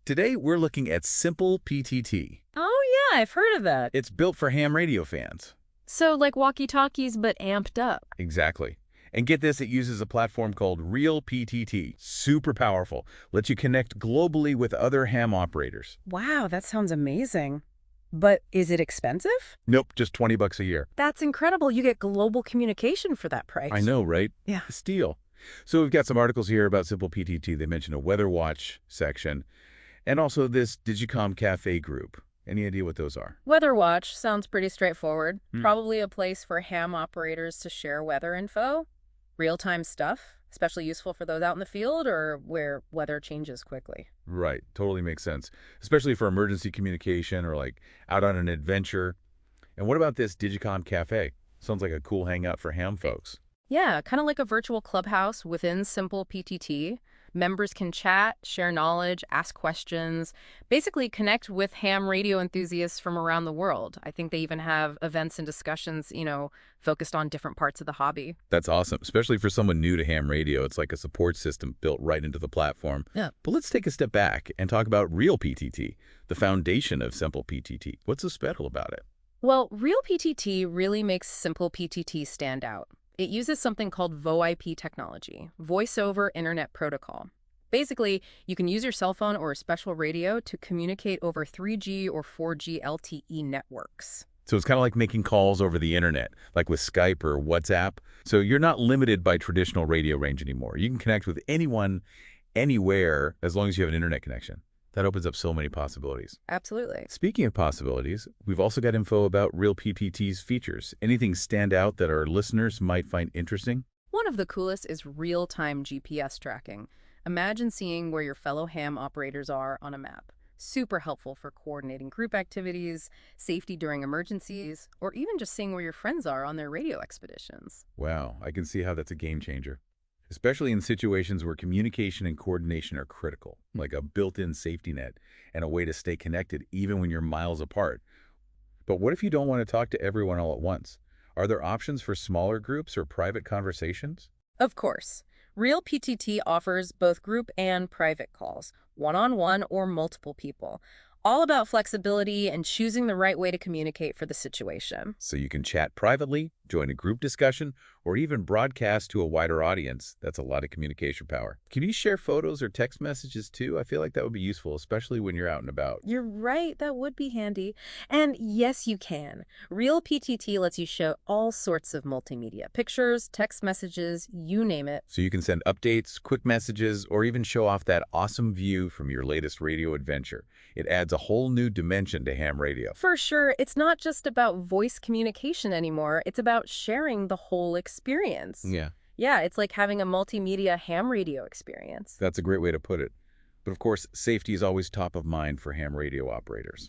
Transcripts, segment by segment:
Today, we're looking at SimplePTT. Oh, yeah, I've heard of that. It's built for ham radio fans. So like walkie-talkies, but amped up. Exactly. And get this, it uses a platform called RealPTT. Super powerful. Lets you connect globally with other ham operators. Wow, that sounds amazing. But is it expensive? Nope, just $20 a year. That's incredible. You get global communication for that price. I know, right? Yeah. Steal. So we've got some articles here about SimplePTT. They mention a Weather Watch section and also this Digicom Cafe group. Any idea what those are? Weather Watch sounds pretty straightforward. Probably a place for ham operators to share weather info, real-time stuff, especially useful for those out in the field or where weather changes quickly. Right. Totally makes sense, especially for emergency communication or like out on an adventure. And what about this Digicom Cafe? Sounds like a cool hangout for ham folks. Yeah, kind of like a virtual clubhouse within SimplePTT. Members can chat, share knowledge, ask questions, basically connect with ham radio enthusiasts from around the world. I think they even have events and discussions, focused on different parts of the hobby. That's awesome, especially for someone new to ham radio. It's like a support system built right into the platform. Yeah. But let's take a step back and talk about RealPTT, the foundation of SimplePTT. What's so special about it? Well, RealPTT really makes SimplePTT stand out. It uses something called VoIP technology, Voice over Internet Protocol. Basically, you can use your cell phone or a special radio to communicate over 3G or 4G LTE networks. So it's kind of like making calls over the internet, like with Skype or WhatsApp. So you're not limited by traditional radio range anymore. You can connect with anyone, anywhere, as long as you have an internet connection. That opens up so many possibilities. Absolutely. Speaking of possibilities, we've also got info about RealPTT's features. Anything stand out that our listeners might find interesting? One of the coolest is real-time GPS tracking. Imagine seeing where your fellow ham operators are on a map. Super helpful for coordinating group activities, safety during emergencies, or even just seeing where your friends are on their radio expeditions. Wow, I can see how that's a game changer. Especially in situations where communication and coordination are critical, like a built-in safety net and a way to stay connected even when you're miles apart. But what if you don't want to talk to everyone all at once? Are there options for smaller groups or private conversations? Of course. RealPTT offers both group and private calls, one-on-one or multiple people. All about flexibility and choosing the right way to communicate for the situation. So you can chat privately, join a group discussion, or even broadcast to a wider audience. That's a lot of communication power. Can you share photos or text messages too? I feel like that would be useful, especially when you're out and about. You're right, that would be handy. And yes, you can. RealPTT lets you show all sorts of multimedia. Pictures, text messages, you name it. So you can send updates, quick messages, or even show off that awesome view from your latest radio adventure. It adds a whole new dimension to ham radio. For sure, it's not just about voice communication anymore. It's about sharing the whole experience. Yeah. Yeah, it's like having a multimedia ham radio experience. That's a great way to put it. But of course, safety is always top of mind for ham radio operators.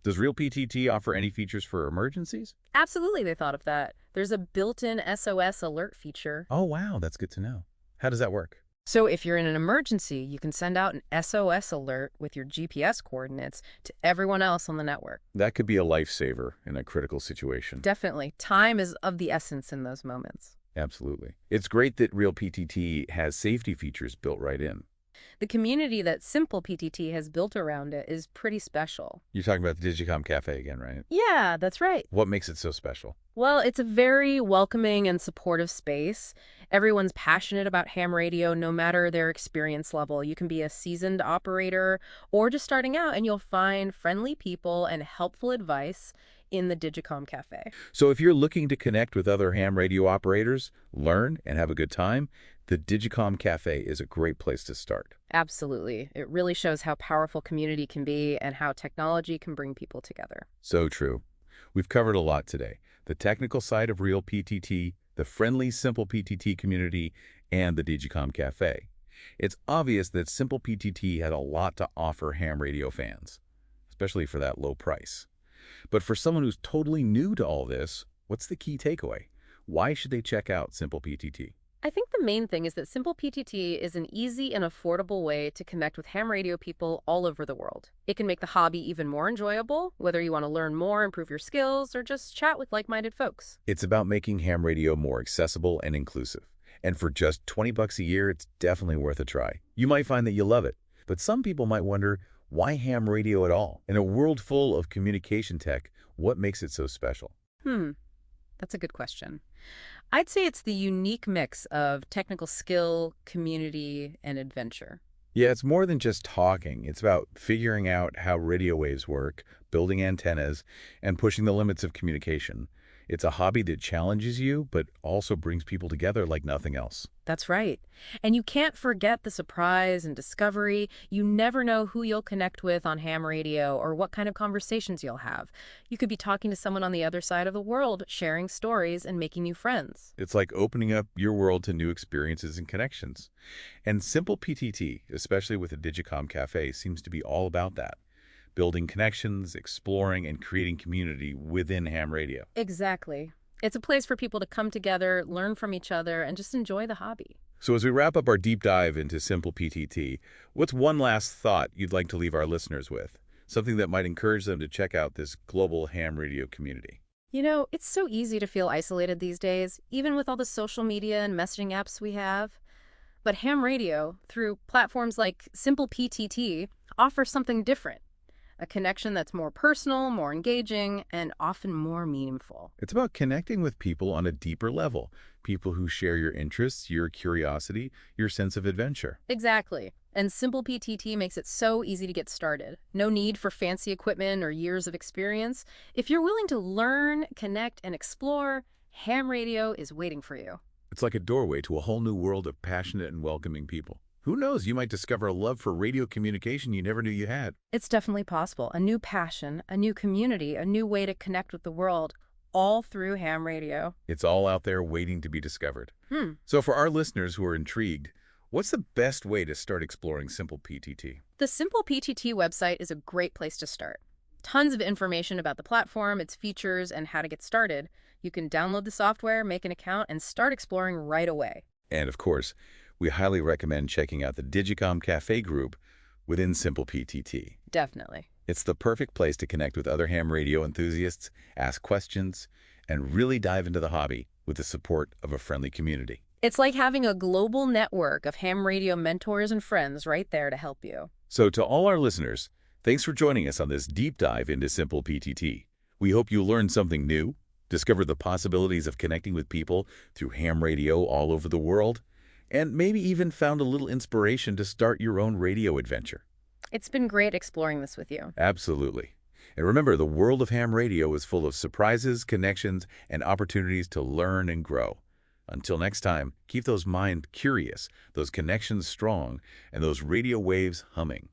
Does RealPTT offer any features for emergencies? Absolutely, they thought of that. There's a built-in SOS alert feature. Oh, wow, that's good to know. How does that work? So if you're in an emergency, you can send out an SOS alert with your GPS coordinates to everyone else on the network. That could be a lifesaver in a critical situation. Definitely. Time is of the essence in those moments. Absolutely. It's great that RealPTT has safety features built right in. The community that SimplePTT has built around it is pretty special. You're talking about the Digicom Cafe again, right? Yeah, that's right. What makes it so special? Well, it's a very welcoming and supportive space. Everyone's passionate about ham radio, no matter their experience level. You can be a seasoned operator or just starting out, and you'll find friendly people and helpful advice in the Digicom Cafe. So if you're looking to connect with other ham radio operators, learn, and have a good time, the Digicom Cafe is a great place to start. Absolutely. It really shows how powerful community can be and how technology can bring people together. So true. We've covered a lot today. The technical side of RealPTT, the friendly SimplePTT community, and the Digicom Cafe. It's obvious that SimplePTT had a lot to offer ham radio fans, especially for that low price. But for someone who's totally new to all this, what's the key takeaway? Why should they check out SimplePTT? I think the main thing is that SimplePTT is an easy and affordable way to connect with ham radio people all over the world. It can make the hobby even more enjoyable, whether you want to learn more, improve your skills, or just chat with like-minded folks. It's about making ham radio more accessible and inclusive. And for just $20 a year, it's definitely worth a try. You might find that you love it. But some people might wonder, Why ham radio at all? In a world full of communication tech, what makes it so special? Hmm, that's a good question. I'd say it's the unique mix of technical skill, community, and adventure. Yeah, it's more than just talking. It's about figuring out how radio waves work, building antennas, and pushing the limits of communication. It's a hobby that challenges you, but also brings people together like nothing else. That's right. And you can't forget the surprise and discovery. You never know who you'll connect with on ham radio or what kind of conversations you'll have. You could be talking to someone on the other side of the world, sharing stories and making new friends. It's like opening up your world to new experiences and connections. And Simple PTT, especially with the Digicom Cafe, seems to be all about that. Building connections, exploring, and creating community within ham radio. Exactly. It's a place for people to come together, learn from each other, and just enjoy the hobby. So as we wrap up our deep dive into Simple PTT, what's one last thought you'd like to leave our listeners with? Something that might encourage them to check out this global ham radio community. You know, it's so easy to feel isolated these days, even with all the social media and messaging apps we have. But ham radio, through platforms like SimplePTT, offers something different. A connection that's more personal, more engaging, and often more meaningful. It's about connecting with people on a deeper level, people who share your interests, your curiosity, your sense of adventure. Exactly. And SimplePTT makes it so easy to get started. No need for fancy equipment or years of experience. If you're willing to learn, connect, and explore, ham radio is waiting for you. It's like a doorway to a whole new world of passionate and welcoming people. Who knows, you might discover a love for radio communication you never knew you had. It's definitely possible. A new passion, a new community, a new way to connect with the world, all through ham radio. It's all out there waiting to be discovered. Hmm. So for our listeners who are intrigued, what's the best way to start exploring Simple PTT? The SimplePTT website is a great place to start. Tons of information about the platform, its features, and how to get started. You can download the software, make an account, and start exploring right away. And of course, we highly recommend checking out the Digicom Cafe group within Simple PTT. Definitely. It's the perfect place to connect with other ham radio enthusiasts, ask questions, and really dive into the hobby with the support of a friendly community. It's like having a global network of ham radio mentors and friends right there to help you. So to all our listeners, thanks for joining us on this deep dive into Simple PTT. We hope you learned something new, discovered the possibilities of connecting with people through ham radio all over the world, and maybe even found a little inspiration to start your own radio adventure. It's been great exploring this with you. Absolutely. And remember, the world of ham radio is full of surprises, connections, and opportunities to learn and grow. Until next time, keep those minds curious, those connections strong, and those radio waves humming.